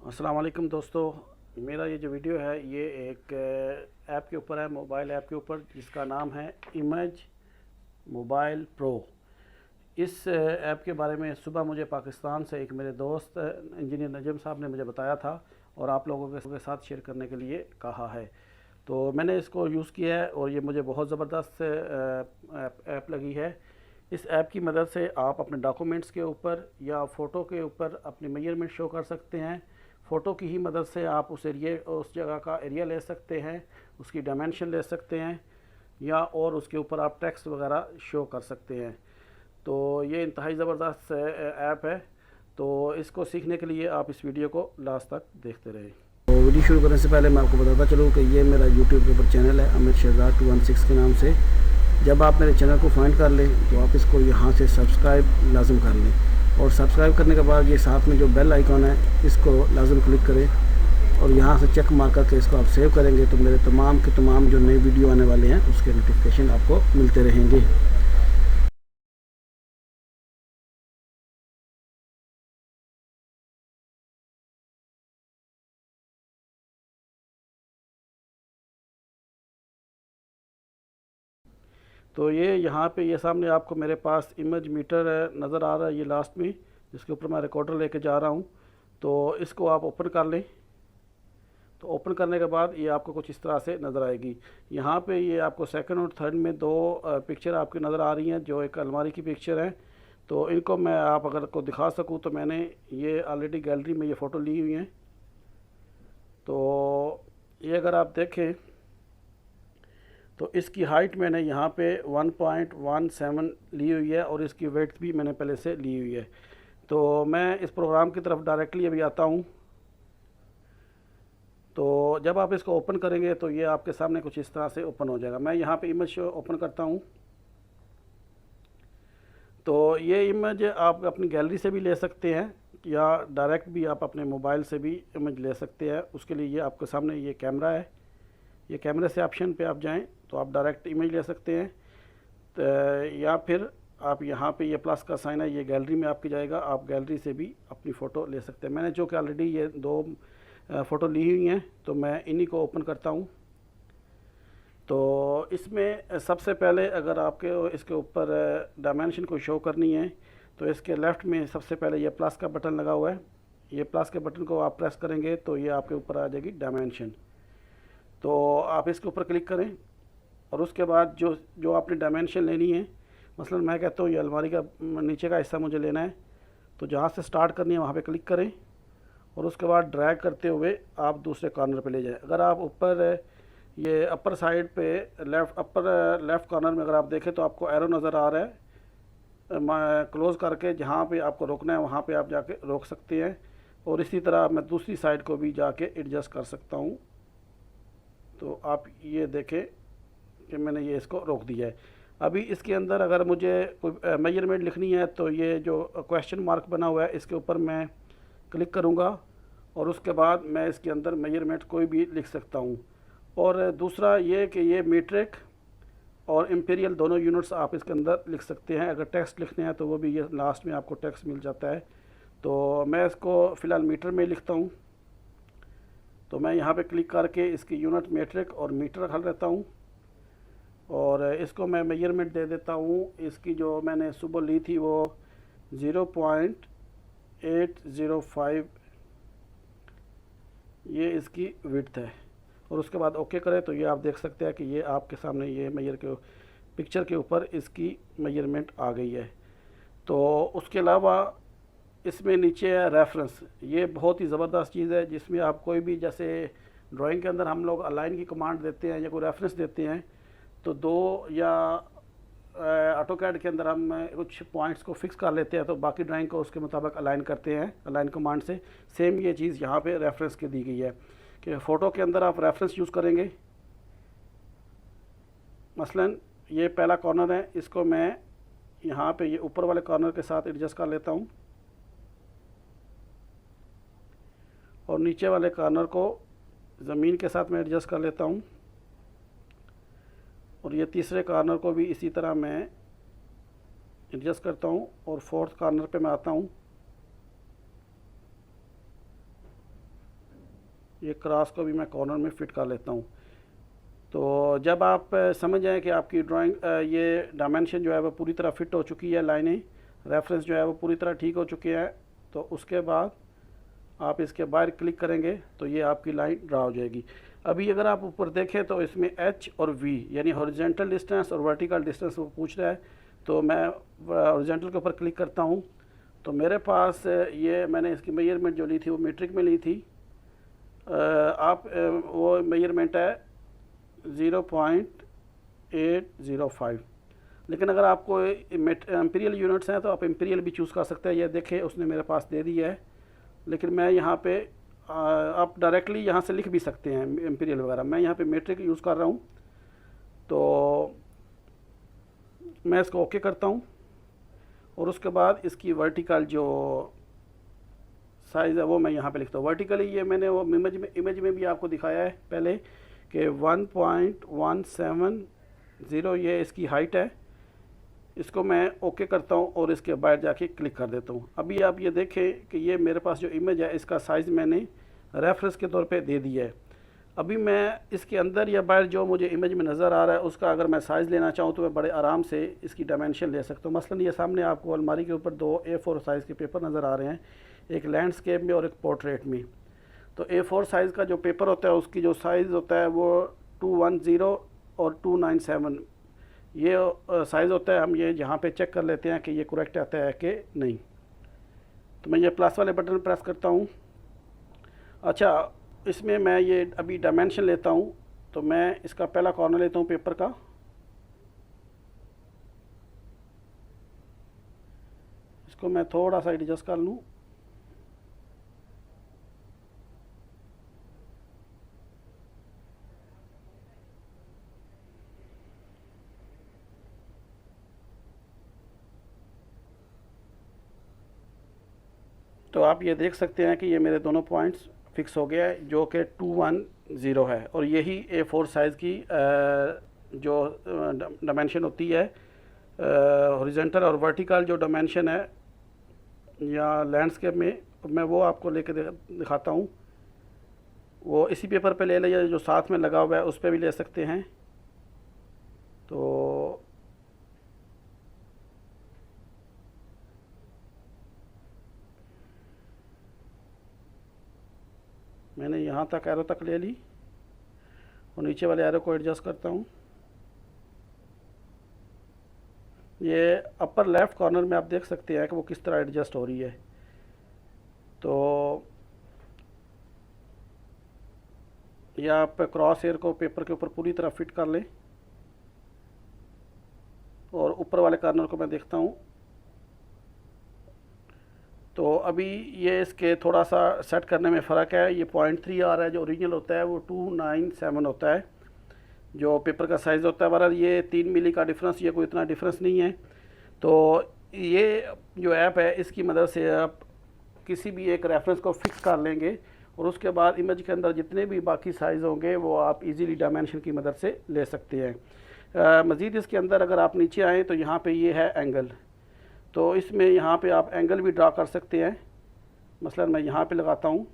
अस्सलाम वालेकुम दोस्तों, मेरा ये जो वीडियो है ये एक ऐप के ऊपर है, मोबाइल ऐप के ऊपर, जिसका नाम है इमेज मोबाइल प्रो। इस ऐप के बारे में सुबह मुझे पाकिस्तान से एक मेरे दोस्त इंजीनियर नजम साहब ने मुझे बताया था और आप लोगों के साथ शेयर करने के लिए कहा है। तो मैंने इसको यूज़ किया है और ये मुझे बहुत ज़बरदस्त ऐप लगी है। इस ऐप की मदद से आप अपने डॉक्यूमेंट्स के ऊपर या फ़ोटो के ऊपर अपनी मेजरमेंट शो कर सकते हैं। फ़ोटो की ही मदद से आप उस जगह का एरिया ले सकते हैं, उसकी डायमेंशन ले सकते हैं, या और उसके ऊपर आप टेक्स्ट वगैरह शो कर सकते हैं। तो ये इंतहाई ज़बरदस्त ऐप है। तो इसको सीखने के लिए आप इस वीडियो को लास्ट तक देखते रहें। तो वीडियो शुरू करने से पहले मैं आपको बताता चलूँ कि ये मेरा यूट्यूब के ऊपर चैनल है, अमित शहजाद 216 के नाम से। जब आप मेरे चैनल को फाइंड कर लें तो आप इसको यहाँ से सब्सक्राइब लाजम कर लें, और सब्सक्राइब करने के बाद ये साथ में जो बेल आइकॉन है इसको लाजम क्लिक करें, और यहाँ से चेक मार करके इसको आप सेव करेंगे तो मेरे तमाम के तमाम जो नए वीडियो आने वाले हैं उसके नोटिफिकेशन आपको मिलते रहेंगे। तो ये यहाँ पे ये सामने आपको मेरे पास इमेज मीटर नज़र आ रहा है, ये लास्ट में, जिसके ऊपर मैं रिकॉर्डर लेके जा रहा हूँ। तो इसको आप ओपन कर लें। तो ओपन करने के बाद ये आपको कुछ इस तरह से नज़र आएगी। यहाँ पे ये आपको सेकंड और थर्ड में दो पिक्चर आपकी नज़र आ रही हैं, जो एक अलमारी की पिक्चर है। तो इनको मैं आप अगर को दिखा सकूँ तो मैंने ये ऑलरेडी गैलरी में ये फ़ोटो ली हुई हैं। तो ये अगर आप देखें तो इसकी हाइट मैंने यहाँ पे 1.17 ली हुई है, और इसकी वेट भी मैंने पहले से ली हुई है। तो मैं इस प्रोग्राम की तरफ डायरेक्टली अभी आता हूँ। तो जब आप इसको ओपन करेंगे तो ये आपके सामने कुछ इस तरह से ओपन हो जाएगा। मैं यहाँ पे इमेज ओपन करता हूँ। तो ये इमेज आप अपनी गैलरी से भी ले सकते हैं, या डायरेक्ट भी आप अपने मोबाइल से भी इमेज ले सकते हैं। उसके लिए ये आपके सामने ये कैमरा है, ये कैमरे से ऑप्शन पे आप जाएं तो आप डायरेक्ट इमेज ले सकते हैं। तो या फिर आप यहाँ पे ये प्लस का साइन है, ये गैलरी में आपकी जाएगा, आप गैलरी से भी अपनी फ़ोटो ले सकते हैं। मैंने जो कि ऑलरेडी ये दो फ़ोटो ली हुई हैं, तो मैं इन्हीं को ओपन करता हूँ। तो इसमें सबसे पहले अगर आपके इसके ऊपर डायमेंशन को शो करनी है तो इसके लेफ़्ट में सबसे पहले ये प्लस का बटन लगा हुआ है। ये प्लस के बटन को आप प्रेस करेंगे तो ये आपके ऊपर आ जाएगी डायमेंशन। तो आप इसके ऊपर क्लिक करें, और उसके बाद जो जो आपने डायमेंशन लेनी है, मसलन मैं कहता हूँ ये अलमारी का नीचे का हिस्सा मुझे लेना है, तो जहाँ से स्टार्ट करनी है वहाँ पे क्लिक करें, और उसके बाद ड्रैग करते हुए आप दूसरे कॉर्नर पे ले जाएं। अगर आप ऊपर ये अपर साइड पे लेफ़्ट कॉर्नर में अगर आप देखें तो आपको एरो नज़र आ रहा है। क्लोज़ करके जहाँ पे आपको रोकना है वहाँ पे आप जाके रोक सकते हैं, और इसी तरह मैं दूसरी साइड को भी जाके एडजस्ट कर सकता हूँ। तो आप ये देखें कि मैंने ये इसको रोक दिया है। अभी इसके अंदर अगर मुझे कोई मेजरमेंट लिखनी है तो ये जो क्वेश्चन मार्क बना हुआ है इसके ऊपर मैं क्लिक करूँगा, और उसके बाद मैं इसके अंदर मेजरमेंट कोई भी लिख सकता हूँ। और दूसरा ये कि ये मीट्रिक और इम्पीरियल दोनों यूनिट्स आप इसके अंदर लिख सकते हैं। अगर टेक्स्ट लिखने हैं तो वो भी ये लास्ट में आपको टेक्स्ट मिल जाता है। तो मैं इसको फ़िलहाल मीटर में लिखता हूँ। तो मैं यहाँ पे क्लिक करके इसकी यूनिट मीट्रिक और मीटर रख लेता हूँ, और इसको मैं मेजरमेंट दे देता हूँ। इसकी जो मैंने सुबह ली थी वो 0.805 ये इसकी विड्थ है, और उसके बाद ओके करें तो ये आप देख सकते हैं कि ये आपके सामने ये पिक्चर के ऊपर इसकी मेजरमेंट आ गई है। तो उसके अलावा इसमें नीचे है रेफरेंस। ये बहुत ही ज़बरदस्त चीज़ है, जिसमें आप कोई भी, जैसे ड्राइंग के अंदर हम लोग अलाइन की कमांड देते हैं या कोई रेफरेंस देते हैं, तो दो या ऑटोकैड के अंदर हम कुछ पॉइंट्स को फिक्स कर लेते हैं, तो बाकी ड्राइंग को उसके मुताबिक अलाइन करते हैं अलाइन कमांड से। सेम ये चीज़ यहाँ पे रेफरेंस की दी गई है कि फ़ोटो के अंदर आप रेफरेंस यूज़ करेंगे। मसलन ये पहला कॉर्नर है, इसको मैं यहाँ पे ये ऊपर वाले कॉर्नर के साथ एडजस्ट कर लेता हूँ, और नीचे वाले कॉर्नर को ज़मीन के साथ मैं एडजस्ट कर लेता हूँ, और ये तीसरे कॉर्नर को भी इसी तरह मैं एडजस्ट करता हूँ, और फोर्थ कॉर्नर पे मैं आता हूँ। ये क्रॉस को भी मैं कॉर्नर में फ़िट कर लेता हूँ। तो जब आप समझ जाएँ कि आपकी ड्राइंग ये डायमेंशन जो है वो पूरी तरह फिट हो चुकी है, लाइनें रेफरेंस जो है वो पूरी तरह ठीक हो चुके हैं, तो उसके बाद आप इसके बाहर क्लिक करेंगे तो ये आपकी लाइन ड्रा हो जाएगी। अभी अगर आप ऊपर देखें तो इसमें एच और वी यानी हॉरिजॉन्टल डिस्टेंस और वर्टिकल डिस्टेंस वो पूछ रहा है। तो मैं हॉरिजॉन्टल के ऊपर क्लिक करता हूँ तो मेरे पास ये मैंने इसकी मेजरमेंट जो ली थी वो मीट्रिक में ली थी। आप वो मेजरमेंट है 0.805, लेकिन अगर आपको इम्पीरियल यूनिट्स हैं तो आप इम्पीरियल भी चूज़ कर सकते हैं। ये देखें उसने मेरे पास दे दिया है, लेकिन मैं यहाँ पे आप डायरेक्टली यहाँ से लिख भी सकते हैं इम्पीरियल वगैरह। मैं यहाँ पे मीट्रिक यूज़ कर रहा हूँ, तो मैं इसको ओके करता हूँ और उसके बाद इसकी वर्टिकल जो साइज़ है वो मैं यहाँ पे लिखता हूँ। वर्टिकली ये मैंने वो इमेज में भी आपको दिखाया है पहले कि 1.170 ये इसकी हाइट है। इसको मैं ओके करता हूँ और इसके बाहर जाके क्लिक कर देता हूँ। अभी आप ये देखें कि ये मेरे पास जो इमेज है इसका साइज़ मैंने रेफरेंस के तौर पे दे दिया है। अभी मैं इसके अंदर या बाहर जो मुझे इमेज में नज़र आ रहा है उसका अगर मैं साइज़ लेना चाहूँ तो मैं बड़े आराम से इसकी डायमेंशन ले सकता हूँ। मसलन ये सामने आपको अलमारी के ऊपर 2 A4 साइज़ के पेपर नज़र आ रहे हैं, एक लैंडस्केप में और एक पोर्ट्रेट में। तो A4 साइज़ का जो पेपर होता है उसकी जो साइज़ होता है वो 210 और 297 ये साइज़ होता है। हम ये यहाँ पे चेक कर लेते हैं कि ये करेक्ट आता है कि नहीं। तो मैं ये प्लस वाले बटन प्रेस करता हूँ। अच्छा, इसमें मैं ये अभी डायमेंशन लेता हूँ, तो मैं इसका पहला कॉर्नर लेता हूँ पेपर का। इसको मैं थोड़ा सा एडजस्ट कर लूँ। तो आप ये देख सकते हैं कि ये मेरे दोनों पॉइंट्स फिक्स हो गया है जो कि 210 है। और यही A4 साइज़ की जो डायमेंशन होती है, हॉरिजॉन्टल और वर्टिकल जो डायमेंशन है या लैंडस्केप में, मैं वो आपको लेके दिखाता हूँ। वो इसी पेपर पे ले लिया जो साथ में लगा हुआ है, उस पर भी ले सकते हैं। तो मैंने यहाँ तक एरो तक ले ली और नीचे वाले एरो को एडजस्ट करता हूँ। ये अपर लेफ़्ट कॉर्नर में आप देख सकते हैं कि वो किस तरह एडजस्ट हो रही है। तो या आप क्रॉस हेयर को पेपर के ऊपर पूरी तरह फिट कर लें और ऊपर वाले कॉर्नर को मैं देखता हूँ। तो अभी ये इसके थोड़ा सा सेट करने में फ़र्क है। ये 0.3 आ रहा है, जो ओरिजिनल होता है वो 297 होता है जो पेपर का साइज़ होता है। बहरहाल ये 3 मिली का डिफरेंस, ये कोई इतना डिफरेंस नहीं है। तो ये जो ऐप है इसकी मदद से आप किसी भी एक रेफरेंस को फिक्स कर लेंगे और उसके बाद इमेज के अंदर जितने भी बाकी साइज़ होंगे वो आप इजीली डायमेंशन की मदद से ले सकते हैं। मज़ीद इसके अंदर अगर आप नीचे आएँ तो यहाँ पे ये है एंगल। तो इसमें यहाँ पे आप एंगल भी ड्रा कर सकते हैं। मसलन मैं यहाँ पे लगाता हूँ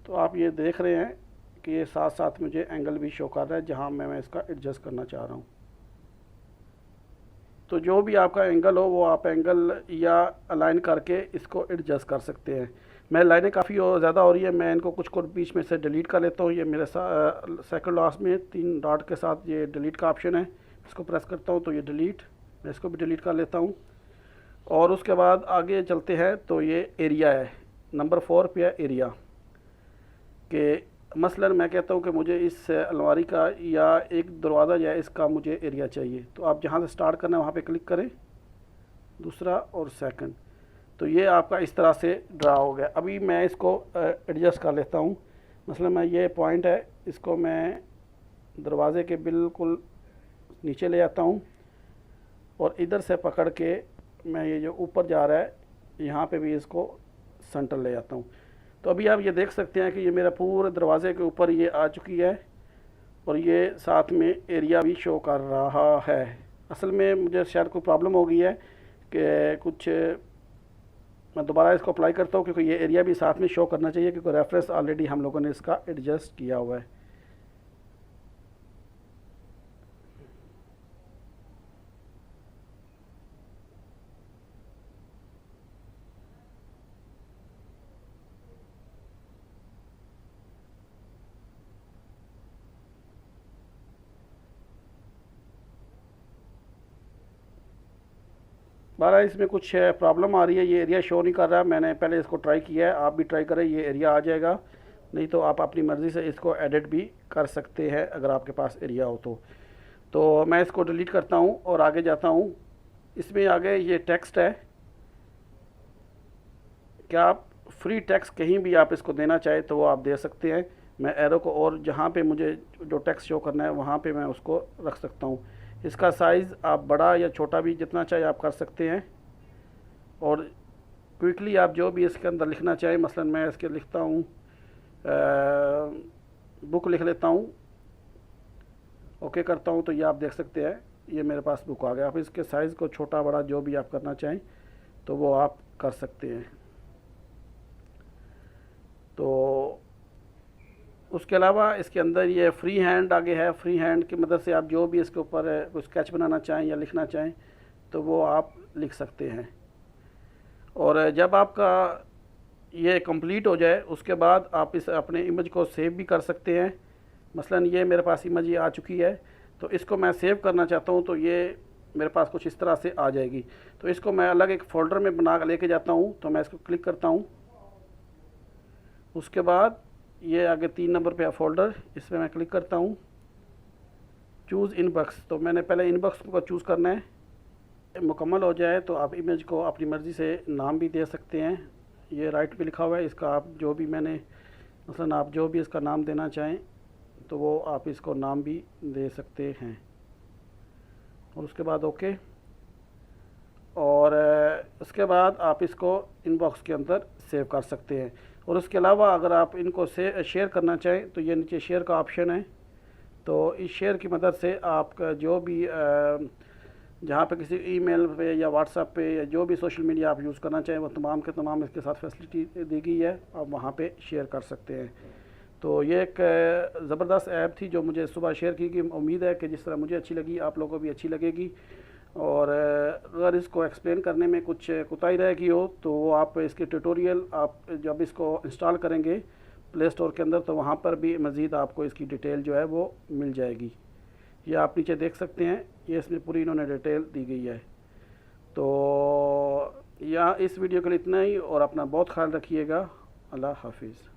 तो आप ये देख रहे हैं कि ये साथ साथ मुझे एंगल भी शो कर रहा है जहाँ मैं इसका एडजस्ट करना चाह रहा हूँ। तो जो भी आपका एंगल हो वो आप एंगल या अलाइन करके इसको एडजस्ट कर सकते हैं। मैं लाइनें काफ़ी ज़्यादा हो रही है, मैं इनको कुछ को बीच में से डिलीट कर लेता हूँ। ये मेरे सेकंड लास्ट में 3 डॉट के साथ ये डिलीट का ऑप्शन है, इसको प्रेस करता हूँ तो ये डिलीट, मैं इसको भी डिलीट कर लेता हूँ। और उसके बाद आगे चलते हैं तो ये एरिया है, नंबर 4 पे है एरिया के। मसलन मैं कहता हूँ कि मुझे इस अलमारी का या एक दरवाज़ा जो है इसका मुझे एरिया चाहिए, तो आप जहाँ से स्टार्ट करना है वहाँ पे क्लिक करें, दूसरा और सेकंड। तो ये आपका इस तरह से ड्रा हो गया। अभी मैं इसको एडजस्ट कर लेता हूँ। मसलन मैं ये पॉइंट है इसको मैं दरवाज़े के बिल्कुल नीचे ले आता हूँ और इधर से पकड़ के मैं ये जो ऊपर जा रहा है यहाँ पे भी इसको सेंटर ले आता हूँ। तो अभी आप ये देख सकते हैं कि ये मेरा पूरे दरवाज़े के ऊपर ये आ चुकी है और ये साथ में एरिया भी शो कर रहा है। असल में मुझे शायद कोई प्रॉब्लम हो गई है कि कुछ मैं दोबारा इसको अप्लाई करता हूँ क्योंकि ये एरिया भी साथ में शो करना चाहिए, क्योंकि रेफरेंस ऑलरेडी हम लोगों ने इसका एडजस्ट किया हुआ है। बारह इसमें कुछ प्रॉब्लम आ रही है, ये एरिया शो नहीं कर रहा। मैंने पहले इसको ट्राई किया है, आप भी ट्राई करें, ये एरिया आ जाएगा। नहीं तो आप अपनी मर्ज़ी से इसको एडिट भी कर सकते हैं अगर आपके पास एरिया हो तो मैं इसको डिलीट करता हूँ और आगे जाता हूँ। इसमें आगे ये टेक्स्ट है, क्या आप फ्री टेक्स्ट कहीं भी आप इसको देना चाहे तो वो आप दे सकते हैं। मैं एरो को और जहाँ पे मुझे जो टेक्स्ट शो करना है वहाँ पे मैं उसको रख सकता हूँ। इसका साइज़ आप बड़ा या छोटा भी जितना चाहे आप कर सकते हैं। और क्विकली आप जो भी इसके अंदर लिखना चाहें, मसलन मैं इसके लिखता हूँ बुक लिख लेता हूँ, ओके करता हूँ, तो ये आप देख सकते हैं ये मेरे पास बुक आ गया। आप इसके साइज़ को छोटा बड़ा जो भी आप करना चाहें तो वो आप कर सकते हैं। तो उसके अलावा इसके अंदर ये फ्री हैंड आगे है, फ्री हैंड की मदद से आप जो भी इसके ऊपर कुछ स्केच बनाना चाहें या लिखना चाहें तो वो आप लिख सकते हैं। और जब आपका ये कंप्लीट हो जाए उसके बाद आप इस अपने इमेज को सेव भी कर सकते हैं। मसलन ये मेरे पास इमेज ये आ चुकी है, तो इसको मैं सेव करना चाहता हूँ तो ये मेरे पास कुछ इस तरह से आ जाएगी। तो इसको मैं अलग एक फ़ोल्डर में बना कर लेके जाता हूँ। तो मैं इसको क्लिक करता हूँ, उसके बाद ये आगे 3 नंबर पे है फ़ोल्डर, इसमें मैं क्लिक करता हूँ, चूज़ इनबॉक्स। तो मैंने पहले इनबॉक्स को चूज़ करना है। मुकम्मल हो जाए तो आप इमेज को अपनी मर्ज़ी से नाम भी दे सकते हैं। ये राइट पे लिखा हुआ है, इसका आप जो भी मैंने मसलन आप जो भी इसका नाम देना चाहें तो वो आप इसको नाम भी दे सकते हैं। और उसके बाद ओके, और उसके बाद आप इसको इनबॉक्स के अंदर सेव कर सकते हैं। और उसके अलावा अगर आप इनको से शेयर करना चाहें तो ये नीचे शेयर का ऑप्शन है। तो इस शेयर की मदद से आपका जो भी जहाँ पे किसी ईमेल पे या व्हाट्सएप पे या जो भी सोशल मीडिया आप यूज़ करना चाहें वो तमाम के तमाम इसके साथ फैसिलिटी दी गई है, आप वहाँ पे शेयर कर सकते हैं। तो ये एक ज़बरदस्त ऐप थी जो मुझे सुबह शेयर की गई। उम्मीद है कि जिस तरह मुझे अच्छी लगी आप लोगों को भी अच्छी लगेगी। और अगर इसको एक्सप्लेन करने में कुछ कोताही रह गई हो तो वो आप इसके ट्यूटोरियल आप जब इसको इंस्टॉल करेंगे प्ले स्टोर के अंदर तो वहाँ पर भी मज़ीद आपको इसकी डिटेल जो है वो मिल जाएगी। ये आप नीचे देख सकते हैं, ये इसमें पूरी इन्होंने डिटेल दी गई है। तो या इस वीडियो के लिए इतना ही, और अपना बहुत ख्याल रखिएगा। अल्लाह हाफिज़।